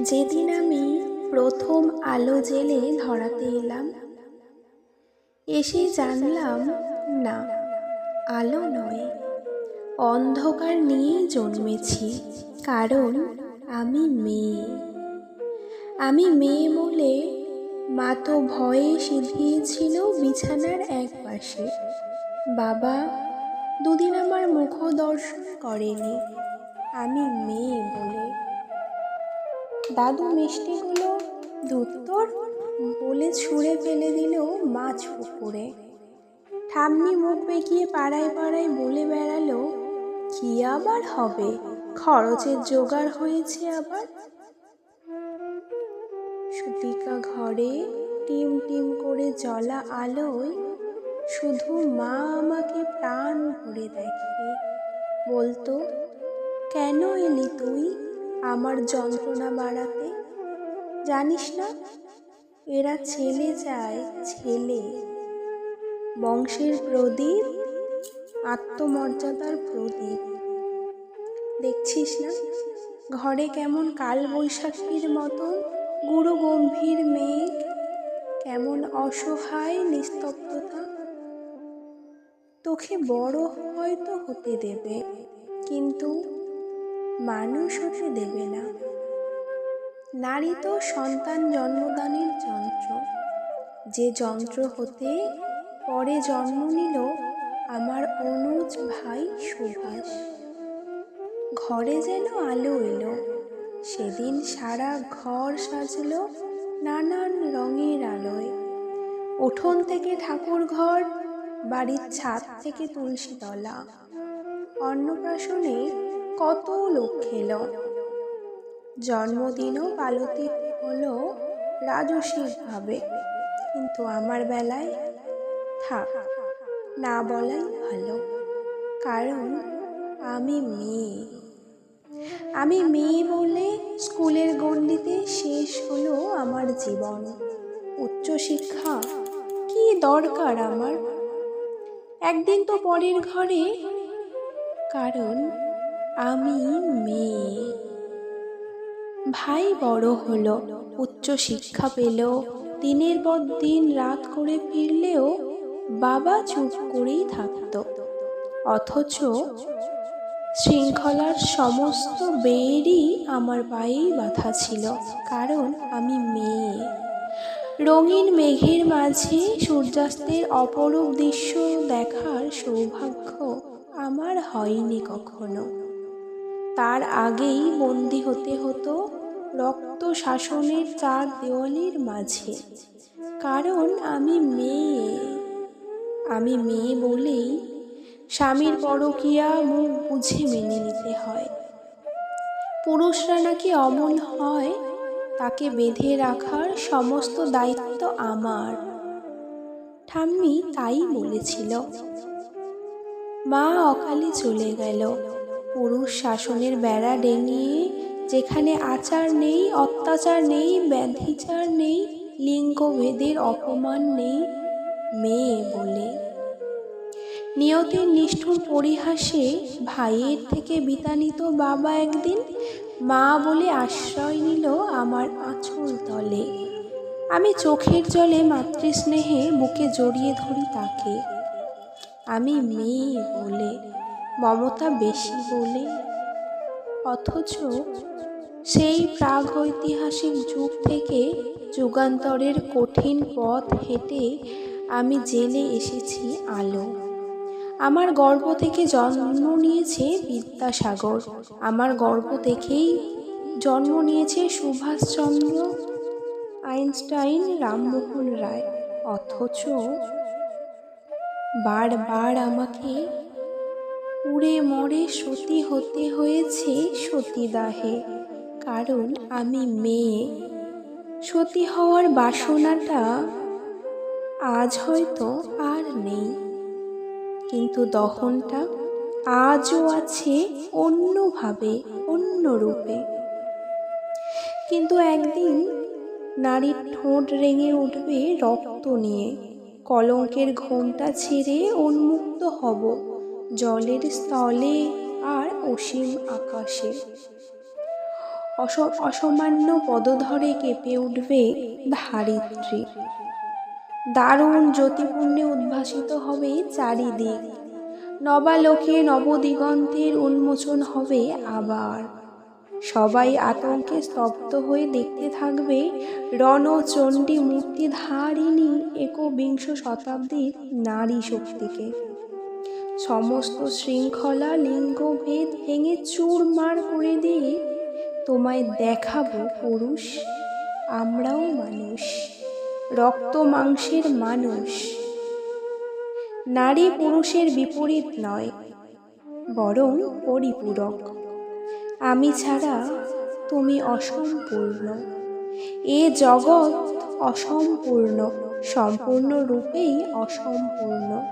যেদিন আমি প্রথম আলো জেলে ধরাতে এলাম, এসে জানলাম না, আলো নয়, অন্ধকার নিয়েই জন্মেছি। কারণ আমি মেয়ে। আমি মেয়ে বলে মা তো ভয়ে সিধিয়েছিল বিছানার এক পাশে। বাবা দুদিন আমার মুখ দর্শন করেনি, আমি মেয়ে বলে। দাদু মিষ্টিগুলো ধুত্তর বলে ছুঁড়ে ফেলে দিল মাছ পুকুরে। ঠাম্মি মুখ বেঁকিয়ে পাড়ায় পাড়ায় বলে বেড়ালো, কি আবার হবে, খরচের জোগাড় হয়েছে আবার। সুতিকা ঘরে টিম টিম করে জ্বলা আলোয় শুধু মা আমাকে প্রাণ ভরে দেখে, বলতো, কেন এলি তুই আমার যন্ত্রণা বাড়াতে? জানিস না, এরা ছেলে চায়, ছেলে। বংশের প্রদীপ, আত্মমর্যাদার প্রদীপ। দেখছিস না ঘরে কেমন কাল বৈশাখীর মতন গুরু গম্ভীর মেঘ, কেমন অসহায় নিস্তব্ধতা। তোকে বড় হয়তো হতে দেবে, কিন্তু মানুষ হতে দেবে না। নারী তো সন্তান জন্মদানের যন্ত্র, যে যন্ত্র হতে পরে জন্ম নিল আমার অনুজ ভাই সুভাষ। ঘরে যেন আলো এলো, সেদিন সারা ঘর সাজলো নানান রঙের আলোয়। উঠোন থেকে ঠাকুর ঘর, বাড়ির ছাদ থেকে তুলসী তলা। অন্নপ্রাশনে কত লোক খেলো, জন্মদিনও পালতি হলো রাজসিকভাবে। কিন্তু আমার বেলায় থাক, না বলাই ভালো। কারণ আমি মেয়ে। আমি মেয়ে বলে স্কুলের গণ্ডিতে শেষ হলো আমার জীবন। উচ্চশিক্ষা কি দরকার আমার? একদিন তো পরের ঘরে, কারণ আমি মেয়ে। ভাই বড় হলো, উচ্চশিক্ষা পেল, দিনের পর দিন রাত করে ফিরলেও বাবা চুপ করেই থাকত। অথচ শৃঙ্খলার সমস্ত বেড়ই আমার পায়েই বাঁধা ছিল, কারণ আমি মেয়ে। রঙিন মেঘের মাঝে সূর্যাস্তের অপরূপ দৃশ্য দেখার সৌভাগ্য আমার হয়নি কখনো। তার আগেই বন্দী হতে হতো রক্ত শাসনের চার দেওয়ালির মাঝে। কারণ আমি মেয়ে। আমি মেয়ে বলেই স্বামীর পরকীয়া মুখ বুঝে মেনে নিতে হয়। পুরুষরা নাকি অমন হয়, তাকে বেঁধে রাখার সমস্ত দায়িত্ব আমার। ঠাম্মি তাই বলেছিল। মা অকালে চলে গেল। পুরুষ শাসনের বেড়া ডেঙিয়ে, যেখানে আচার নেই, অত্যাচার নেই, ব্যাধিচার নেই, লিঙ্গভেদের অপমান নেই, মেয়ে বলে। নিয়তির নিষ্ঠুর পরিহাসে ভাইয়ের থেকে বিতাড়িত বাবা একদিন মা বলে আশ্রয় নিল আমার আঁচল তলে। আমি চোখের জলে মাতৃস্নেহে বুকে জড়িয়ে ধরি তাকে। আমি মেয়ে বলে, মমতা বেশি বলে। অথচ সেই প্রাগৈতিহাসিক যুগ থেকে যুগান্তরের কঠিন পথ হেঁটে আমি জেলে এসেছি আলো। আমার গর্ভ থেকে জন্ম নিয়েছে বিদ্যাসাগর, আমার গর্ভ থেকেই জন্ম নিয়েছে সুভাষচন্দ্র, আইনস্টাইন, রামমোহন রায়। অথচ বারবার আমাকে পুড়ে মরে সতী হতে হয়েছে সতীদাহে। কারণ আমি মেয়ে। সতী হওয়ার বাসনাটা আজ হয়তো আর নেই, কিন্তু দহনটা আজও আছে, অন্যভাবে, অন্য রূপে। কিন্তু একদিন নারীর ঠোঁট রেঙে উঠবে রক্ত নিয়ে। কলঙ্কের ঘোমটা ছেড়ে উন্মুক্ত হব জলের স্থলে আর অসীম আকাশে। অসামান্য পদধরে কেঁপে উঠবে ধারিত্রী। দারুণ জ্যোতিপুণ্যে উদ্ভাসিত হবে চারিদিক। নবালোকে নবদিগন্তের উন্মোচন হবে আবার। সবাই আতঙ্কে স্তব্ধ হয়ে দেখতে থাকবে রণচণ্ডী মূর্তিধারিণী একবিংশ শতাব্দীর নারী শক্তিকে। সমস্ত শৃঙ্খলা লিঙ্গভেদ ভেঙে চুরমার করে দিয়ে তোমায় দেখাবো পুরুষ, আমরাও মানুষ, রক্ত মাংসের মানুষ। নারী পুরুষের বিপরীত নয়, বরং পরিপূরক। আমি ছাড়া তুমি অসম্পূর্ণ। এ জগৎ অসম্পূর্ণ, সম্পূর্ণ রূপেই অসম্পূর্ণ।